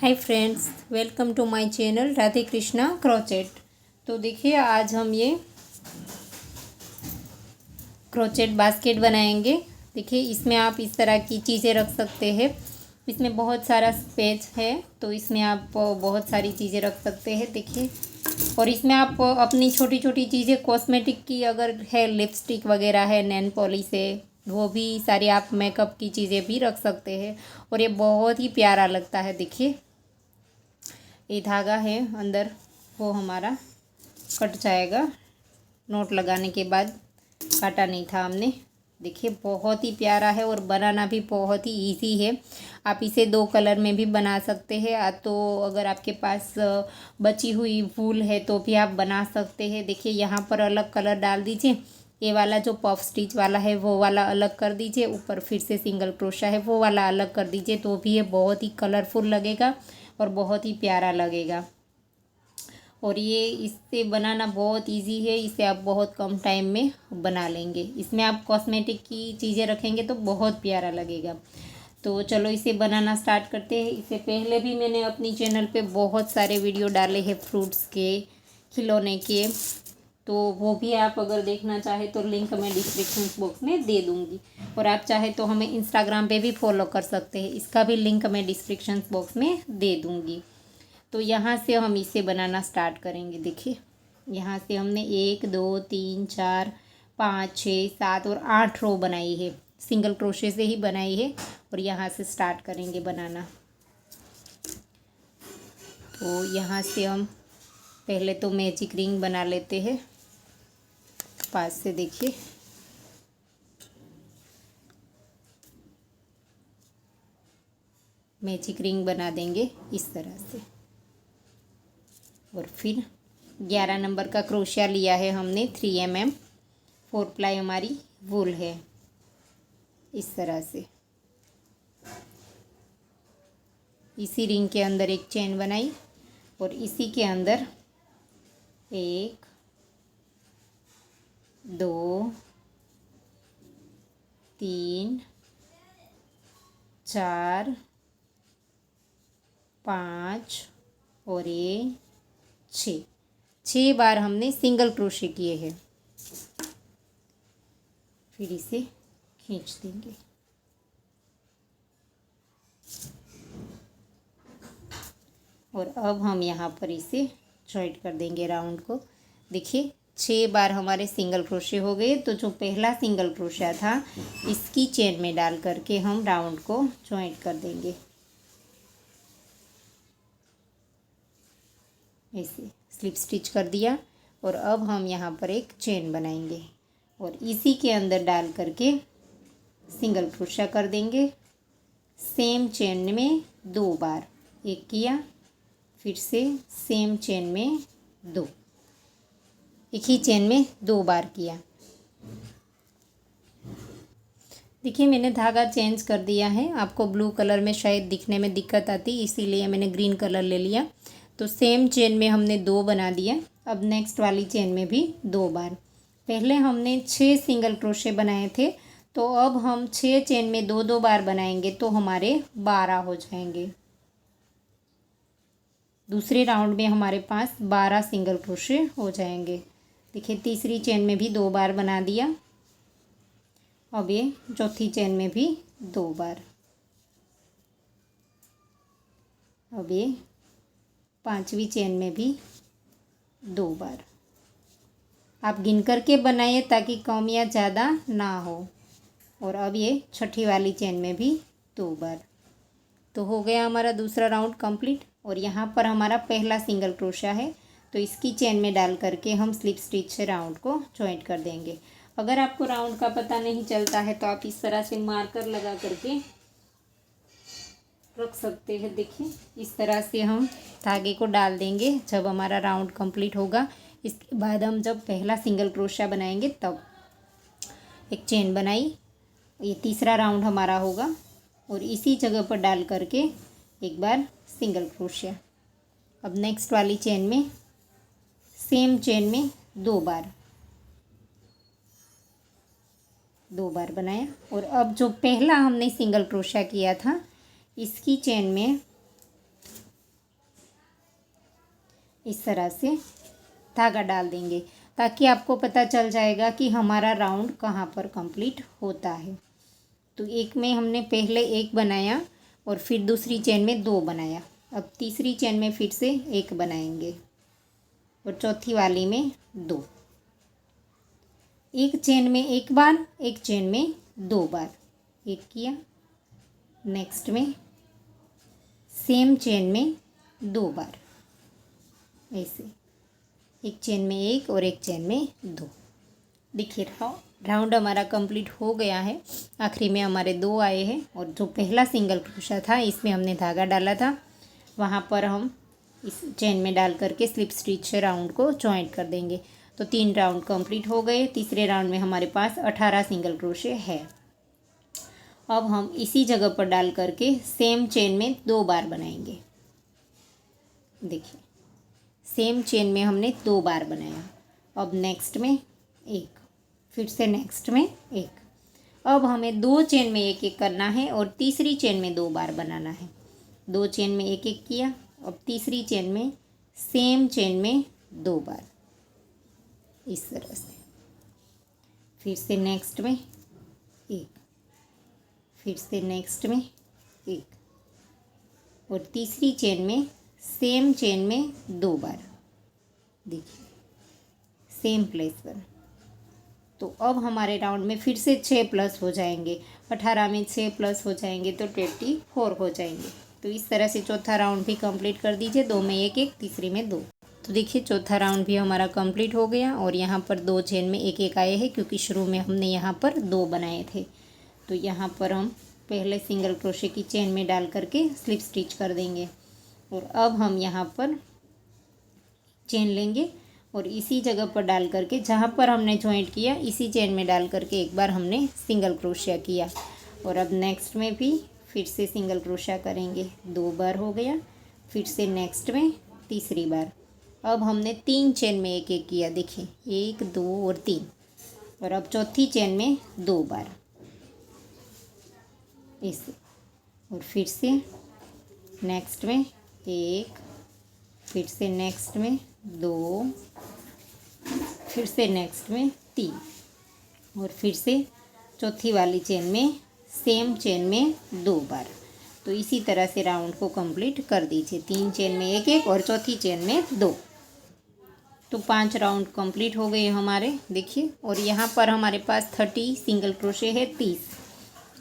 Hi friends, welcome to my channel Radhe Krishna crochet. तो देखिए, आज हम ये क्रोचेट बास्केट बनाएंगे। देखिए, इसमें आप इस तरह की चीज़ें रख सकते हैं। इसमें बहुत सारा स्पेस है, तो इसमें आप बहुत सारी चीज़ें रख सकते हैं। देखिए, और इसमें आप अपनी छोटी छोटी चीज़ें कॉस्मेटिक की अगर है, लिपस्टिक वगैरह है, नेल पॉलिश है, वो भी सारी आप मेकअप की चीज़ें भी रख सकते हैं। और ये बहुत ही प्यारा लगता है। देखिए, ये धागा है अंदर, वो हमारा कट जाएगा। नोट लगाने के बाद काटा नहीं था हमने। देखिए, बहुत ही प्यारा है और बनाना भी बहुत ही इजी है। आप इसे 2 कलर में भी बना सकते हैं। तो अगर आपके पास बची हुई वूल है तो भी आप बना सकते हैं। देखिए, यहाँ पर अलग कलर डाल दीजिए। ये वाला जो पफ स्टिच वाला है वो वाला अलग कर दीजिए। ऊपर फिर से सिंगल क्रोशा है वो वाला अलग कर दीजिए, तो भी ये बहुत ही कलरफुल लगेगा और बहुत ही प्यारा लगेगा। और ये इससे बनाना बहुत इजी है। इसे आप बहुत कम टाइम में बना लेंगे। इसमें आप कॉस्मेटिक की चीज़ें रखेंगे तो बहुत प्यारा लगेगा। तो चलो इसे बनाना स्टार्ट करते हैं। इससे पहले भी मैंने अपनी चैनल पे बहुत सारे वीडियो डाले हैं फ्रूट्स के, खिलौने के, तो वो भी आप अगर देखना चाहे तो लिंक मैं डिस्क्रिप्शन बॉक्स में दे दूँगी। और आप चाहे तो हमें इंस्टाग्राम पे भी फॉलो कर सकते हैं, इसका भी लिंक मैं डिस्क्रिप्शन बॉक्स में दे दूँगी। तो यहाँ से हम इसे बनाना स्टार्ट करेंगे। देखिए, यहाँ से हमने 1 2 3 4 5 6 7 और 8 रो बनाई है। सिंगल क्रोशे से ही बनाई है। और यहाँ से स्टार्ट करेंगे बनाना। तो यहाँ से हम पहले तो मैजिक रिंग बना लेते हैं पास से। देखिए, मैजिक रिंग बना देंगे इस तरह से। और फिर 11 नंबर का क्रोशिया लिया है हमने 3 mm। 4 प्लाई हमारी वूल है। इस तरह से इसी रिंग के अंदर एक चेन बनाई और इसी के अंदर 1 2 3 4 5 और ये 6 बार हमने सिंगल क्रोशे किए हैं। फिर इसे खींच देंगे। और अब हम यहाँ पर इसे जॉइंट कर देंगे राउंड को। देखिए, 6 बार हमारे सिंगल क्रोशे हो गए। तो जो पहला सिंगल क्रोशा था, इसकी चेन में डाल करके हम राउंड को जॉइंट कर देंगे। ऐसे स्लिप स्टिच कर दिया। और अब हम यहाँ पर एक चेन बनाएंगे और इसी के अंदर डाल करके सिंगल क्रोशा कर देंगे। सेम चेन में 2 बार, एक किया, फिर से सेम चेन में 2, एक ही चेन में 2 बार किया। देखिए, मैंने धागा चेंज कर दिया है। आपको ब्लू कलर में शायद दिखने में दिक्कत आती, इसीलिए मैंने ग्रीन कलर ले लिया। तो सेम चेन में हमने 2 बना दिया। अब नेक्स्ट वाली चेन में भी 2 बार। पहले हमने 6 सिंगल क्रोशे बनाए थे, तो अब हम 6 चेन में 2 बार बनाएंगे तो हमारे 12 हो जाएंगे। दूसरे राउंड में हमारे पास 12 सिंगल क्रोशे हो जाएंगे। देखिए, तीसरी चेन में भी 2 बार बना दिया। अब ये चौथी चेन में भी 2 बार। अब ये पांचवी चेन में भी 2 बार। आप गिन करके बनाइए ताकि कम या ज़्यादा ना हो। और अब ये छठी वाली चेन में भी 2 बार। तो हो गया हमारा दूसरा राउंड कंप्लीट। और यहाँ पर हमारा पहला सिंगल क्रोशा है, तो इसकी चेन में डाल करके हम स्लिप स्टिच से राउंड को जॉइंट कर देंगे। अगर आपको राउंड का पता नहीं चलता है तो आप इस तरह से मार्कर लगा करके रख सकते हैं। देखिए, इस तरह से हम धागे को डाल देंगे जब हमारा राउंड कंप्लीट होगा। इसके बाद हम जब पहला सिंगल क्रोशा बनाएंगे तब एक चेन बनाई, ये तीसरा राउंड हमारा होगा। और इसी जगह पर डाल करके एक बार सिंगल क्रोशिया। अब नेक्स्ट वाली चेन में सेम चेन में 2 बार, 2 बार बनाया। और अब जो पहला हमने सिंगल क्रोशिया किया था, इसकी चेन में इस तरह से धागा डाल देंगे ताकि आपको पता चल जाएगा कि हमारा राउंड कहाँ पर कंप्लीट होता है। तो एक में हमने पहले एक बनाया और फिर दूसरी चेन में दो बनाया। अब तीसरी चेन में फिर से एक बनाएंगे और चौथी वाली में दो। एक चेन में एक बार, एक चेन में दो बार, एक किया, नेक्स्ट में सेम चेन में दो बार, ऐसे एक चेन में एक और एक चेन में दो। देखिए राउंड हमारा कंप्लीट हो गया है। आखिरी में हमारे दो आए हैं और जो पहला सिंगल क्रोशा था इसमें हमने धागा डाला था, वहाँ पर हम इस चेन में डाल करके स्लिप स्टिच से राउंड को जॉइंट कर देंगे। तो 3 राउंड कंप्लीट हो गए। तीसरे राउंड में हमारे पास 18 सिंगल क्रोशे है। अब हम इसी जगह पर डाल करके सेम चेन में 2 बार बनाएंगे। देखिए सेम चेन में हमने 2 बार बनाया। अब नेक्स्ट में एक, फिर से नेक्स्ट में एक। अब हमें 2 चेन में एक एक करना है और तीसरी चेन में 2 बार बनाना है। 2 चेन में एक एक किया। अब तीसरी चेन में सेम चेन में 2 बार, इस तरह से। फिर से नेक्स्ट में एक, फिर से नेक्स्ट में एक और तीसरी चेन में सेम चेन में 2 बार। देखिए सेम प्लेस पर। तो अब हमारे राउंड में फिर से 6 प्लस हो जाएंगे। 18 में 6 प्लस हो जाएंगे तो 24 हो जाएंगे। तो इस तरह से चौथा राउंड भी कंप्लीट कर दीजिए। 2 में एक एक, तीसरी में 2। तो देखिए चौथा राउंड भी हमारा कंप्लीट हो गया और यहाँ पर 2 चेन में एक एक आए हैं क्योंकि शुरू में हमने यहाँ पर 2 बनाए थे। तो यहाँ पर हम पहले सिंगल क्रोशे की चेन में डाल करके स्लिप स्टिच कर देंगे और अब हम यहाँ पर चेन लेंगे और इसी जगह पर डाल करके जहाँ पर हमने जॉइंट किया इसी चेन में डाल करके एक बार हमने सिंगल क्रोशिया किया और अब नेक्स्ट में भी फिर से सिंगल क्रोशिया करेंगे। 2 बार हो गया। फिर से नेक्स्ट में तीसरी बार। अब हमने 3 चेन में एक एक किया। देखिए 1 2 और 3 और अब चौथी चेन में 2 बार, ऐसे। और फिर से नेक्स्ट में एक, फिर से नेक्स्ट में 2, फिर से नेक्स्ट में 3 और फिर से चौथी वाली चेन में सेम चेन में 2 बार। तो इसी तरह से राउंड को कंप्लीट कर दीजिए। 3 चेन में एक एक और चौथी चेन में 2। तो 5 राउंड कंप्लीट हो गए हमारे। देखिए और यहाँ पर हमारे पास 30 सिंगल क्रोशे है, 30।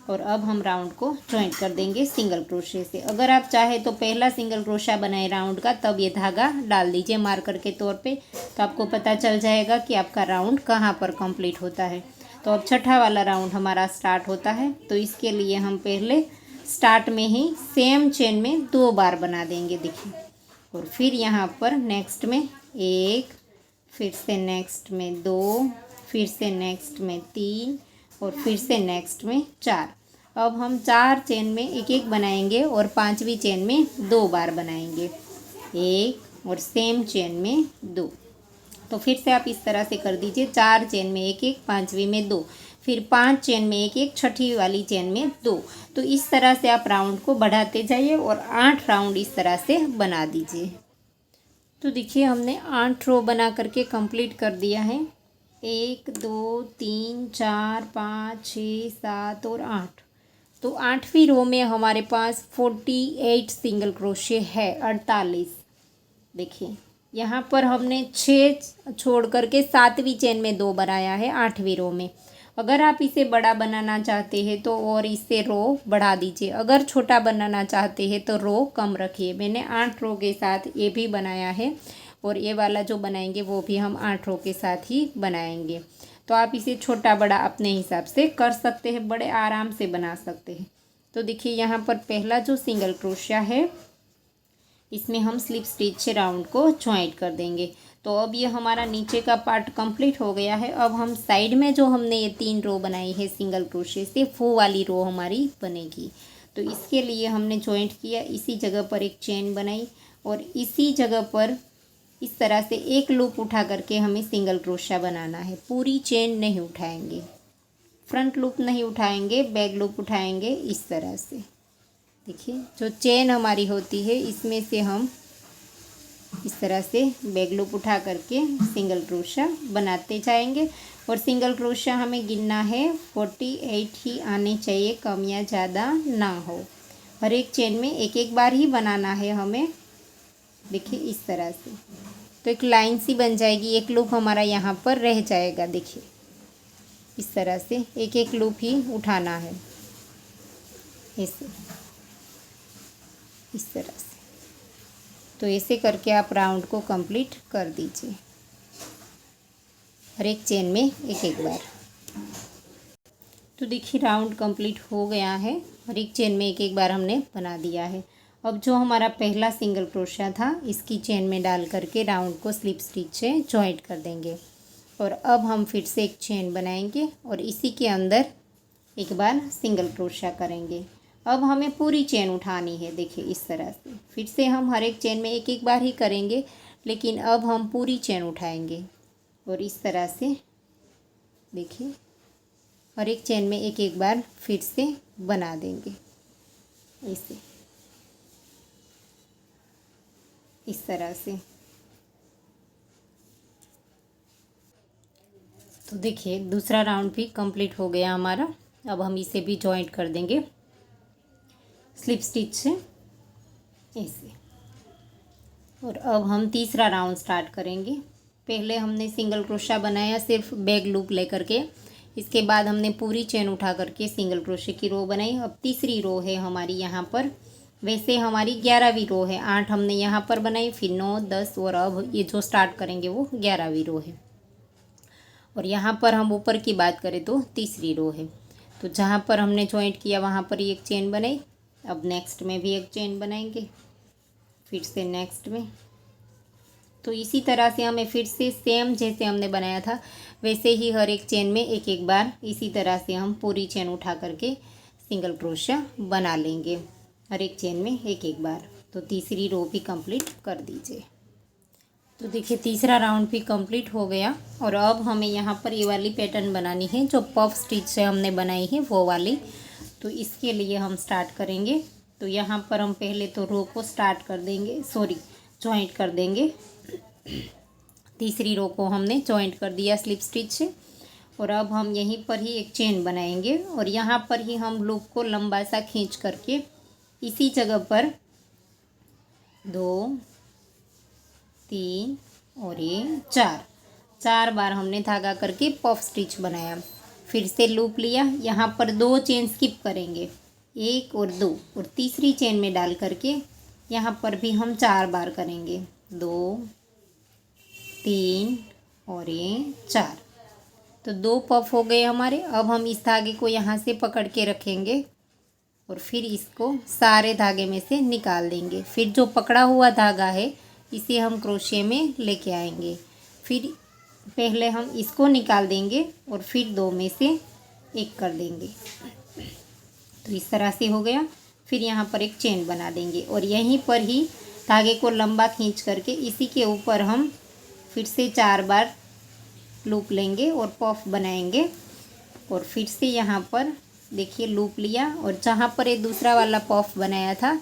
और अब हम राउंड को जॉइंट कर देंगे सिंगल क्रोशे से। अगर आप चाहे तो पहला सिंगल क्रोशा बनाए राउंड का, तब ये धागा डाल दीजिए मार्कर के तौर पे, तो आपको पता चल जाएगा कि आपका राउंड कहाँ पर कंप्लीट होता है। तो अब छठा वाला राउंड हमारा स्टार्ट होता है। तो इसके लिए हम पहले स्टार्ट में ही सेम चेन में 2 बार बना देंगे। देखिए और फिर यहाँ पर नेक्स्ट में 1, फिर से नेक्स्ट में 2, फिर से नेक्स्ट में 3 और फिर से नेक्स्ट में 4। अब हम 4 चेन में एक एक बनाएंगे और 5वीं चेन में 2 बार बनाएंगे, 1 और सेम चेन में 2। तो फिर से आप इस तरह से कर दीजिए। 4 चेन में एक एक, 5वीं में 2, फिर 5 चेन में एक एक, छठी वाली चेन में 2। तो इस तरह से आप राउंड को बढ़ाते जाइए और 8 राउंड इस तरह से बना दीजिए। तो देखिए हमने 8 रो बना करके कंप्लीट कर दिया है। 1 2 3 4 5 6 7 और 8। तो 8वीं रो में हमारे पास 48 सिंगल क्रोशे है, 48। देखिए यहाँ पर हमने 6 छोड़ करके 7वीं चेन में 2 बनाया है 8वीं रो में। अगर आप इसे बड़ा बनाना चाहते हैं तो और इससे रो बढ़ा दीजिए। अगर छोटा बनाना चाहते हैं तो रो कम रखिए। मैंने 8 रो के साथ ये भी बनाया है और ये वाला जो बनाएंगे वो भी हम 8 रो के साथ ही बनाएंगे। तो आप इसे छोटा बड़ा अपने हिसाब से कर सकते हैं, बड़े आराम से बना सकते हैं। तो देखिए यहाँ पर पहला जो सिंगल क्रोशिया है इसमें हम स्लिप स्टिच से राउंड को ज्वाइंट कर देंगे। तो अब ये हमारा नीचे का पार्ट कंप्लीट हो गया है। अब हम साइड में जो हमने ये 3 रो बनाई है सिंगल क्रोशिया से, वो वाली रो हमारी बनेगी। तो इसके लिए हमने ज्वाइंट किया, इसी जगह पर एक चेन बनाई और इसी जगह पर इस तरह से एक लूप उठा करके हमें सिंगल क्रोशिया बनाना है। पूरी चेन नहीं उठाएंगे, फ्रंट लूप नहीं उठाएंगे, बैक लूप उठाएंगे इस तरह से। देखिए जो चेन हमारी होती है इसमें से हम इस तरह से बैक लूप उठा करके सिंगल क्रोशा बनाते जाएंगे। और सिंगल क्रोशा हमें गिनना है 48 ही आने चाहिए, कम या ज़्यादा ना हो। हर एक चेन में एक एक बार ही बनाना है हमें। देखिए इस तरह से, तो एक लाइन सी बन जाएगी, एक लूप हमारा यहाँ पर रह जाएगा। देखिए इस तरह से एक एक लूप ही उठाना है, ऐसे इस तरह से। तो ऐसे करके आप राउंड को कंप्लीट कर दीजिए, हर एक चेन में एक एक बार। तो देखिए राउंड कंप्लीट हो गया है, हर एक चेन में एक एक बार हमने बना दिया है। अब जो हमारा पहला सिंगल क्रोशिया था, इसकी चेन में डाल करके राउंड को स्लिप स्टिच से जॉइंट कर देंगे। और अब हम फिर से एक चेन बनाएंगे और इसी के अंदर एक बार सिंगल क्रोशिया करेंगे। अब हमें पूरी चेन उठानी है। देखिए इस तरह से, फिर से हम हर एक चेन में एक एक बार ही करेंगे, लेकिन अब हम पूरी चेन उठाएंगे। और इस तरह से देखिए हर एक चेन में एक एक बार फिर से बना देंगे, इसे इस तरह से। तो देखिए दूसरा राउंड भी कंप्लीट हो गया हमारा। अब हम इसे भी जॉइंट कर देंगे स्लिप स्टिच से, ऐसे। और अब हम तीसरा राउंड स्टार्ट करेंगे। पहले हमने सिंगल क्रोशा बनाया सिर्फ बैक लूप लेकर के, इसके बाद हमने पूरी चेन उठा करके सिंगल क्रोशे की रो बनाई। अब तीसरी रो है हमारी यहाँ पर, वैसे हमारी 11वीं रो है। 8 हमने यहाँ पर बनाई, फिर 9, 10 और अब ये जो स्टार्ट करेंगे वो 11वीं रो है। और यहाँ पर हम ऊपर की बात करें तो तीसरी रो है। तो जहाँ पर हमने जॉइंट किया वहाँ पर एक चेन बनाई। अब नेक्स्ट में भी एक चेन बनाएंगे, फिर से नेक्स्ट में। तो इसी तरह से हमें फिर से सेम जैसे हमने बनाया था वैसे ही हर एक चेन में एक एक बार इसी तरह से हम पूरी चेन उठा करके सिंगल क्रोशिया बना लेंगे, हर एक चेन में एक एक बार। तो तीसरी रो भी कंप्लीट कर दीजिए। तो देखिए तीसरा राउंड भी कंप्लीट हो गया। और अब हमें यहाँ पर ये वाली पैटर्न बनानी है जो पफ स्टिच से हमने बनाई है वो वाली। तो इसके लिए हम स्टार्ट करेंगे। तो यहाँ पर हम पहले तो रो को स्टार्ट कर देंगे, जॉइंट कर देंगे। तीसरी रो को हमने जॉइंट कर दिया स्लिप स्टिच से। और अब हम यहीं पर ही एक चेन बनाएंगे और यहाँ पर ही हम लूप को लंबा सा खींच करके इसी जगह पर 2, 3 और ये 4 बार हमने धागा करके पफ स्टिच बनाया। फिर से लूप लिया, यहाँ पर 2 चेन स्किप करेंगे, 1 और 2, और तीसरी चेन में डाल करके यहाँ पर भी हम 4 बार करेंगे, 2, 3 और ये 4। तो 2 पफ हो गए हमारे। अब हम इस धागे को यहाँ से पकड़ के रखेंगे और फिर इसको सारे धागे में से निकाल देंगे। फिर जो पकड़ा हुआ धागा है इसे हम क्रोशे में लेके आएंगे। फिर पहले हम इसको निकाल देंगे और फिर 2 में से एक कर देंगे। तो इस तरह से हो गया। फिर यहाँ पर एक चेन बना देंगे और यहीं पर ही धागे को लंबा खींच करके इसी के ऊपर हम फिर से 4 बार लूप लेंगे और पफ बनाएंगे। और फिर से यहाँ पर देखिए लूप लिया और जहाँ पर ये दूसरा वाला पफ बनाया था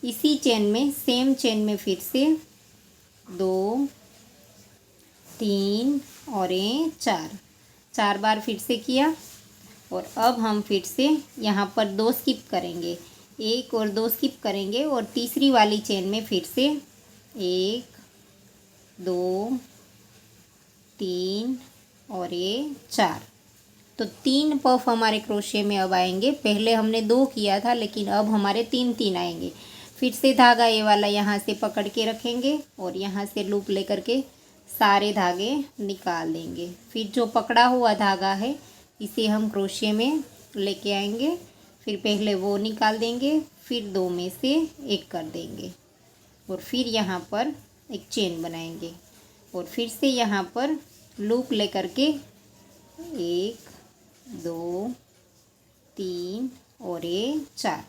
इसी चेन में, सेम चेन में फिर से 2, 3 और ये 4 बार फिर से किया। और अब हम फिर से यहाँ पर 2 स्किप करेंगे, 1 और 2 स्किप करेंगे और तीसरी वाली चेन में फिर से 1, 2, 3 और ये 4। तो 3 पफ हमारे क्रोशे में अब आएंगे। पहले हमने 2 किया था लेकिन अब हमारे 3 आएंगे। फिर से धागा ये वाला यहाँ से पकड़ के रखेंगे और यहाँ से लूप लेकर के सारे धागे निकाल देंगे। फिर जो पकड़ा हुआ धागा है इसे हम क्रोशे में लेके आएंगे। फिर पहले वो निकाल देंगे, फिर 2 में से एक कर देंगे और फिर यहाँ पर एक चेन बनाएंगे और फिर से यहाँ पर लूप लेकर के 1, 2, 3 और ये 4।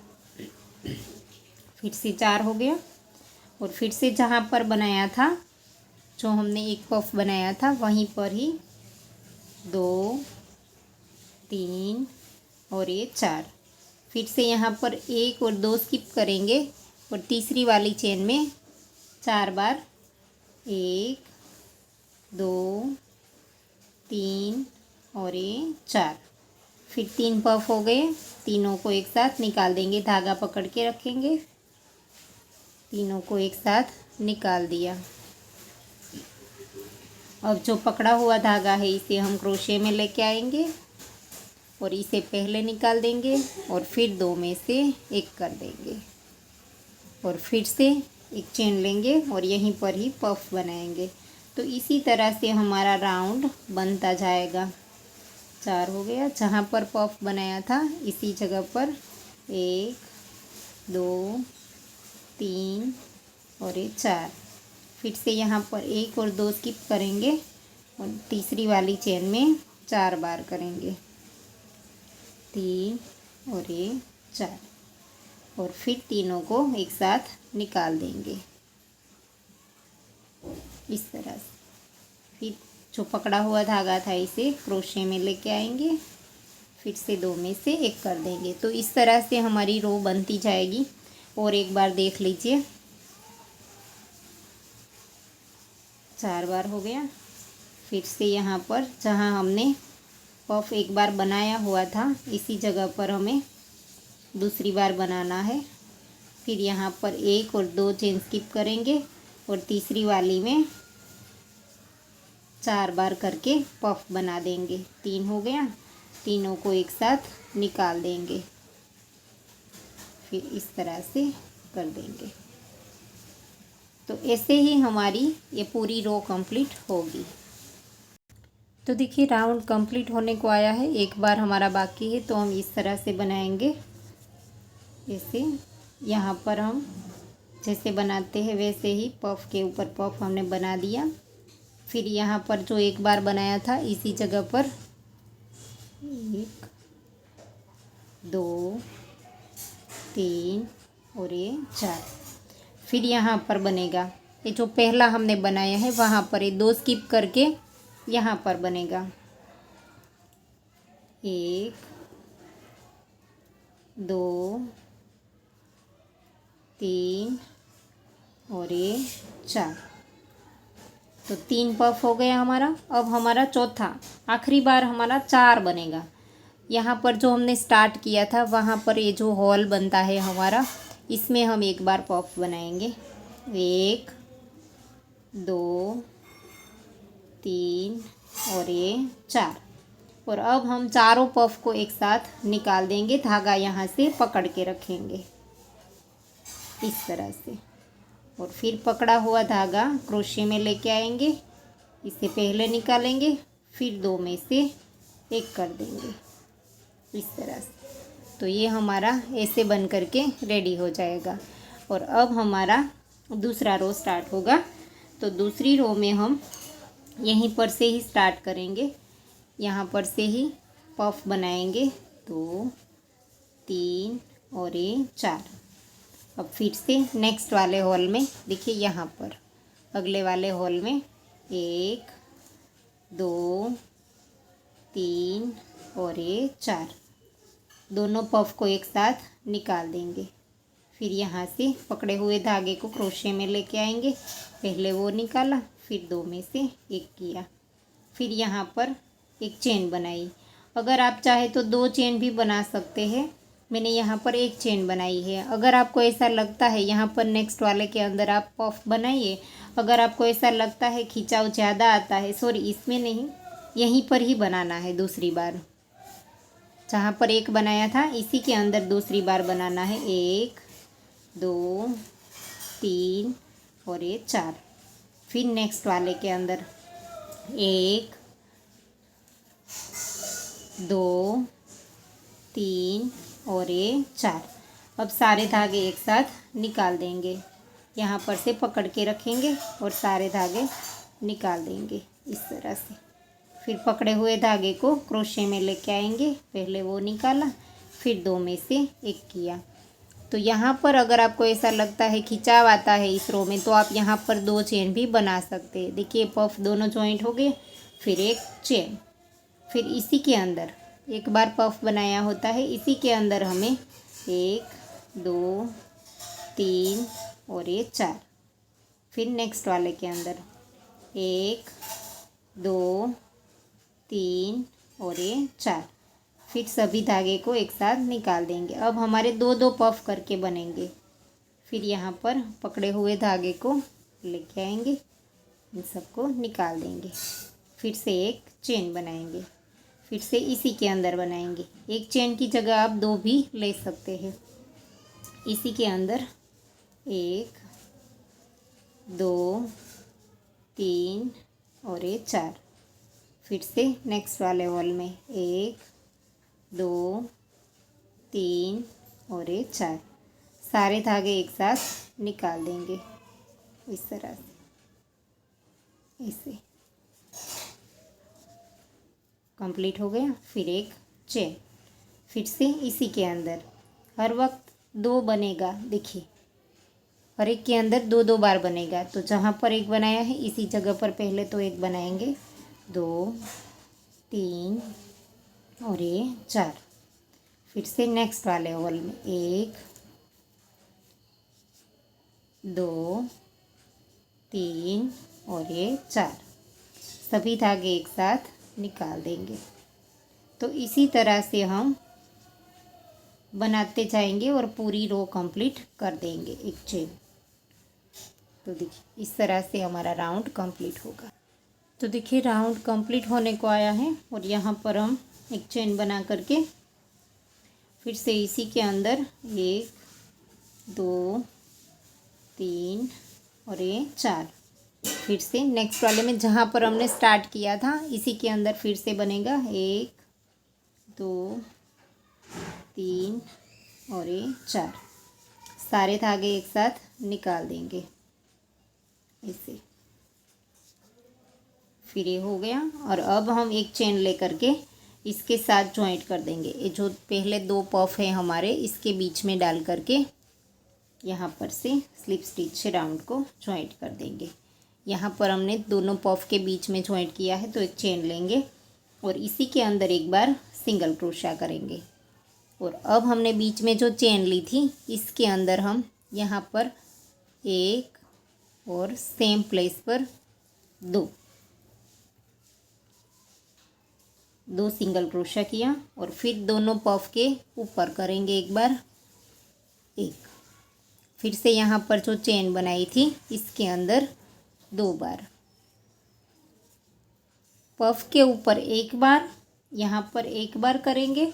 फिर से 4 हो गया। और फिर से जहाँ पर बनाया था, जो हमने एक पफ बनाया था वहीं पर ही 2, 3 और ये 4। फिर से यहाँ पर 1 और 2 स्किप करेंगे और तीसरी वाली चेन में 4 बार एक, दो, तीन और ये चार। फिर 3 पफ हो गए, तीनों को एक साथ निकाल देंगे, धागा पकड़ के रखेंगे, तीनों को एक साथ निकाल दिया। अब जो पकड़ा हुआ धागा है इसे हम क्रोशे में लेके आएंगे और इसे पहले निकाल देंगे और फिर 2 में से एक कर देंगे और फिर से एक चेन लेंगे और यहीं पर ही पफ बनाएंगे। तो इसी तरह से हमारा राउंड बनता जाएगा। 4 हो गया, जहाँ पर पफ बनाया था इसी जगह पर 1, 2, 3 और ये 4। फिर से यहाँ पर 1 और 2 स्किप करेंगे और तीसरी वाली चेन में 4 बार करेंगे, 3 और ये 4 और फिर तीनों को एक साथ निकाल देंगे इस तरह से। फिर जो पकड़ा हुआ धागा था इसे क्रोशे में लेके आएंगे, फिर से 2 में से एक कर देंगे। तो इस तरह से हमारी रो बनती जाएगी। और एक बार देख लीजिए, 4 बार हो गया। फिर से यहाँ पर जहाँ हमने पफ एक बार बनाया हुआ था इसी जगह पर हमें दूसरी बार बनाना है। फिर यहाँ पर 1 और 2 चेन स्किप करेंगे और तीसरी वाली में 4 बार करके पफ बना देंगे। 3 हो गया, तीनों को एक साथ निकाल देंगे, फिर इस तरह से कर देंगे। तो ऐसे ही हमारी ये पूरी रो कंप्लीट होगी। तो देखिए राउंड कंप्लीट होने को आया है, एक बार हमारा बाकी है तो हम इस तरह से बनाएंगे। जैसे यहाँ पर हम जैसे बनाते हैं वैसे ही पफ के ऊपर पफ हमने बना दिया। फिर यहाँ पर जो एक बार बनाया था इसी जगह पर 1, 2, 3 और ये 4। फिर यहाँ पर बनेगा ये जो पहला हमने बनाया है वहाँ पर ये 2 स्किप करके यहाँ पर बनेगा 1, 2, 3 और ये 4। तो 3 पफ हो गया हमारा। अब हमारा चौथा आखिरी बार हमारा 4 बनेगा। यहाँ पर जो हमने स्टार्ट किया था वहाँ पर ये जो हॉल बनता है हमारा, इसमें हम एक बार पफ बनाएंगे 1, 2, 3 और ये 4। और अब हम चारों पफ को एक साथ निकाल देंगे, धागा यहाँ से पकड़ के रखेंगे इस तरह से। और फिर पकड़ा हुआ धागा क्रोशे में लेके आएंगे, इसे पहले निकालेंगे, फिर 2 में से एक कर देंगे इस तरह से। तो ये हमारा ऐसे बन करके रेडी हो जाएगा। और अब हमारा दूसरा रो स्टार्ट होगा। तो दूसरी रो में हम यहीं पर से ही स्टार्ट करेंगे, यहाँ पर से ही पफ बनाएंगे 2, 3 और ये 4। अब फिर से नेक्स्ट वाले हॉल में देखिए, यहाँ पर अगले वाले हॉल में 1, 2, 3 और ये 4। दोनों पफ को एक साथ निकाल देंगे। फिर यहाँ से पकड़े हुए धागे को क्रोशे में लेके आएंगे, पहले वो निकाला, फिर 2 में से एक किया, फिर यहाँ पर एक चेन बनाई। अगर आप चाहे तो 2 चेन भी बना सकते हैं, मैंने यहाँ पर एक चेन बनाई है। अगर आपको ऐसा लगता है यहाँ पर नेक्स्ट वाले के अंदर आप पफ बनाइए। अगर आपको ऐसा लगता है खिंचाव ज़्यादा आता है, सॉरी इसमें नहीं, यहीं पर ही बनाना है दूसरी बार। जहाँ पर एक बनाया था इसी के अंदर दूसरी बार बनाना है 1, 2, 3 और ये 4। फिर नेक्स्ट वाले के अंदर 1, 2, 3 और ये 4। अब सारे धागे एक साथ निकाल देंगे, यहाँ पर से पकड़ के रखेंगे और सारे धागे निकाल देंगे इस तरह से। फिर पकड़े हुए धागे को क्रोशे में लेके आएंगे, पहले वो निकाला, फिर 2 में से एक किया। तो यहाँ पर अगर आपको ऐसा लगता है खिंचाव आता है इस रो में, तो आप यहाँ पर 2 चेन भी बना सकते हैं। देखिए पफ दोनों जॉइंट हो गए, फिर एक चेन, फिर इसी के अंदर एक बार पफ बनाया होता है, इसी के अंदर हमें 1, 2, 3 और ये 4। फिर नेक्स्ट वाले के अंदर 1 2 3 और ये 4। फिर सभी धागे को एक साथ निकाल देंगे। अब हमारे दो दो पफ करके बनेंगे। फिर यहाँ पर पकड़े हुए धागे को लेके आएंगे, इन सबको निकाल देंगे। फिर से एक चेन बनाएंगे, फिर से इसी के अंदर बनाएंगे। एक चेन की जगह आप 2 भी ले सकते हैं। इसी के अंदर 1 2 3 और ये 4। फिर से नेक्स्ट वाले वॉल में 1 2 3 और ये 4। सारे धागे एक साथ निकाल देंगे इस तरह से, ऐसे कंप्लीट हो गया। फिर एक चेन, फिर से इसी के अंदर हर वक्त 2 बनेगा। देखिए हर एक के अंदर 2 2 बार बनेगा। तो जहाँ पर एक बनाया है इसी जगह पर पहले तो एक बनाएंगे, 2 3 और ये 4। फिर से नेक्स्ट वाले वॉल में 1 2 3 और ये 4। सभी धागे एक साथ निकाल देंगे। तो इसी तरह से हम बनाते जाएंगे और पूरी रो कंप्लीट कर देंगे एक चेन। तो देखिए इस तरह से हमारा राउंड कंप्लीट होगा। तो देखिए राउंड कंप्लीट होने को आया है और यहाँ पर हम एक चेन बना करके फिर से इसी के अंदर 1 2 3 और ये 4। फिर से नेक्स्ट वाले में जहाँ पर हमने स्टार्ट किया था इसी के अंदर फिर से बनेगा 1 2 3 और ये 4। सारे धागे एक साथ निकाल देंगे ऐसे। फिर ये हो गया और अब हम एक चेन लेकर के इसके साथ जॉइंट कर देंगे। ये जो पहले 2 पफ है हमारे, इसके बीच में डाल करके यहाँ पर से स्लिप स्टिच से राउंड को जॉइंट कर देंगे। यहाँ पर हमने दोनों पफ के बीच में जॉइंट किया है, तो एक चेन लेंगे और इसी के अंदर एक बार सिंगल क्रोशा करेंगे। और अब हमने बीच में जो चेन ली थी इसके अंदर हम यहाँ पर 1 और सेम प्लेस पर 2 सिंगल क्रोशा किया और फिर दोनों पफ के ऊपर करेंगे एक बार 1। फिर से यहाँ पर जो चेन बनाई थी इसके अंदर 2 बार, पफ के ऊपर 1 बार, यहाँ पर 1 बार करेंगे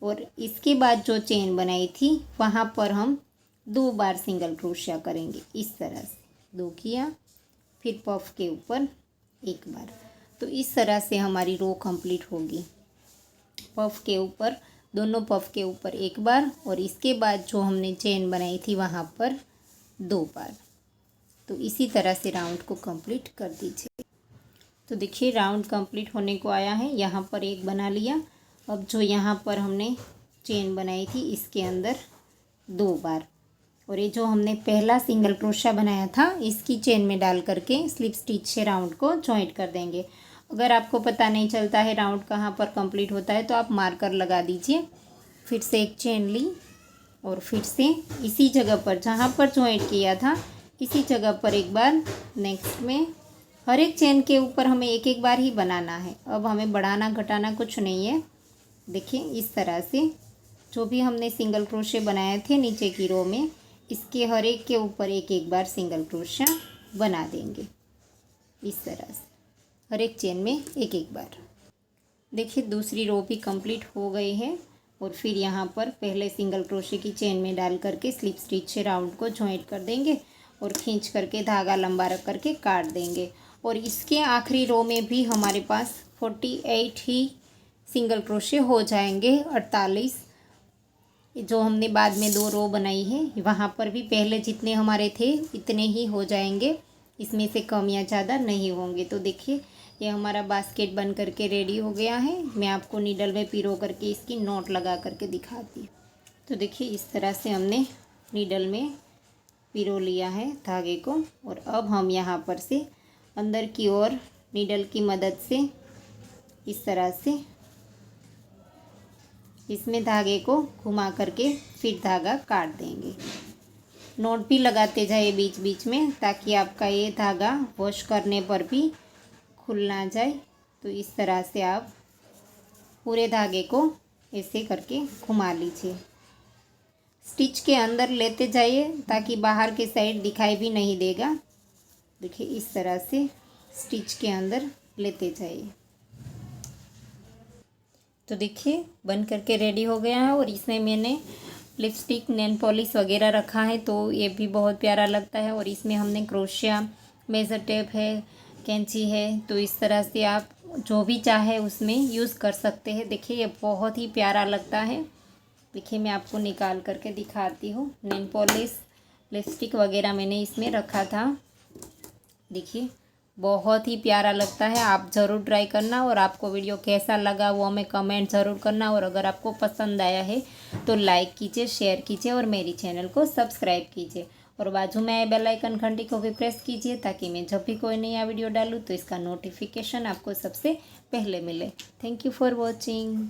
और इसके बाद जो चेन बनाई थी वहाँ पर हम 2 बार सिंगल क्रोशिया करेंगे। इस तरह से 2 किया, फिर पफ के ऊपर 1 बार। तो इस तरह से हमारी रो कंप्लीट होगी। पफ के ऊपर, दोनों पफ के ऊपर 1 बार और इसके बाद जो हमने चेन बनाई थी वहाँ पर 2 बार। तो इसी तरह से राउंड को कंप्लीट कर दीजिए। तो देखिए राउंड कंप्लीट होने को आया है। यहाँ पर 1 बना लिया। अब जो यहाँ पर हमने चेन बनाई थी इसके अंदर 2 बार और ये जो हमने पहला सिंगल क्रोशा बनाया था इसकी चेन में डाल करके स्लिप स्टिच से राउंड को जॉइंट कर देंगे। अगर आपको पता नहीं चलता है राउंड कहाँ पर कंप्लीट होता है तो आप मार्कर लगा दीजिए। फिर से एक चेन ली और फिर से इसी जगह पर जहाँ पर जॉइंट किया था इसी जगह पर एक बार नेक्स्ट में हर एक चेन के ऊपर हमें 1 बार ही बनाना है। अब हमें बढ़ाना घटाना कुछ नहीं है। देखिए इस तरह से जो भी हमने सिंगल क्रोशे बनाए थे नीचे की रो में इसके हर एक के ऊपर 1 बार सिंगल क्रोशा बना देंगे। इस तरह से हर एक चेन में 1 बार। देखिए दूसरी रो भी कंप्लीट हो गई है और फिर यहाँ पर पहले सिंगल क्रोशे की चेन में डाल करके स्लिप स्टिच से राउंड को जॉइंट कर देंगे और खींच करके धागा लंबा रख करके काट देंगे। और इसके आखिरी रो में भी हमारे पास 48 ही सिंगल क्रोशे हो जाएंगे। 48 जो हमने बाद में 2 रो बनाई है वहाँ पर भी पहले जितने हमारे थे इतने ही हो जाएंगे, इसमें से कम या ज़्यादा नहीं होंगे। तो देखिए ये हमारा बास्केट बन करके रेडी हो गया है। मैं आपको नीडल में पिरो करके इसकी नॉट लगा करके दिखाती हूँ। तो देखिए इस तरह से हमने नीडल में पिरो लिया है धागे को और अब हम यहाँ पर से अंदर की ओर नीडल की मदद से इस तरह से इसमें धागे को घुमा करके फिर धागा काट देंगे। नॉट भी लगाते जाइए बीच बीच में, ताकि आपका ये धागा वॉश करने पर भी खुल ना जाए। तो इस तरह से आप पूरे धागे को ऐसे करके घुमा लीजिए। स्टिच के अंदर लेते जाइए ताकि बाहर के साइड दिखाई भी नहीं देगा। देखिए इस तरह से स्टिच के अंदर लेते जाइए। तो देखिए बन करके रेडी हो गया है। और इसमें मैंने लिपस्टिक, नेल पॉलिश वगैरह रखा है, तो ये भी बहुत प्यारा लगता है। और इसमें हमने क्रोशिया, मेज़र टेप है, कैंची है, तो इस तरह से आप जो भी चाहे उसमें यूज़ कर सकते हैं। देखिए ये बहुत ही प्यारा लगता है। देखिए मैं आपको निकाल करके दिखाती हूँ। नेल पॉलिश, लिपस्टिक वगैरह मैंने इसमें रखा था। देखिए बहुत ही प्यारा लगता है। आप ज़रूर ट्राई करना। और आपको वीडियो कैसा लगा वो हमें कमेंट ज़रूर करना। और अगर आपको पसंद आया है तो लाइक कीजिए, शेयर कीजिए और मेरी चैनल को सब्सक्राइब कीजिए। और बाजू में आए बेल आइकन घंटी को भी प्रेस कीजिए, ताकि मैं जब भी कोई नया वीडियो डालूँ तो इसका नोटिफिकेशन आपको सबसे पहले मिले। Thank you for watching.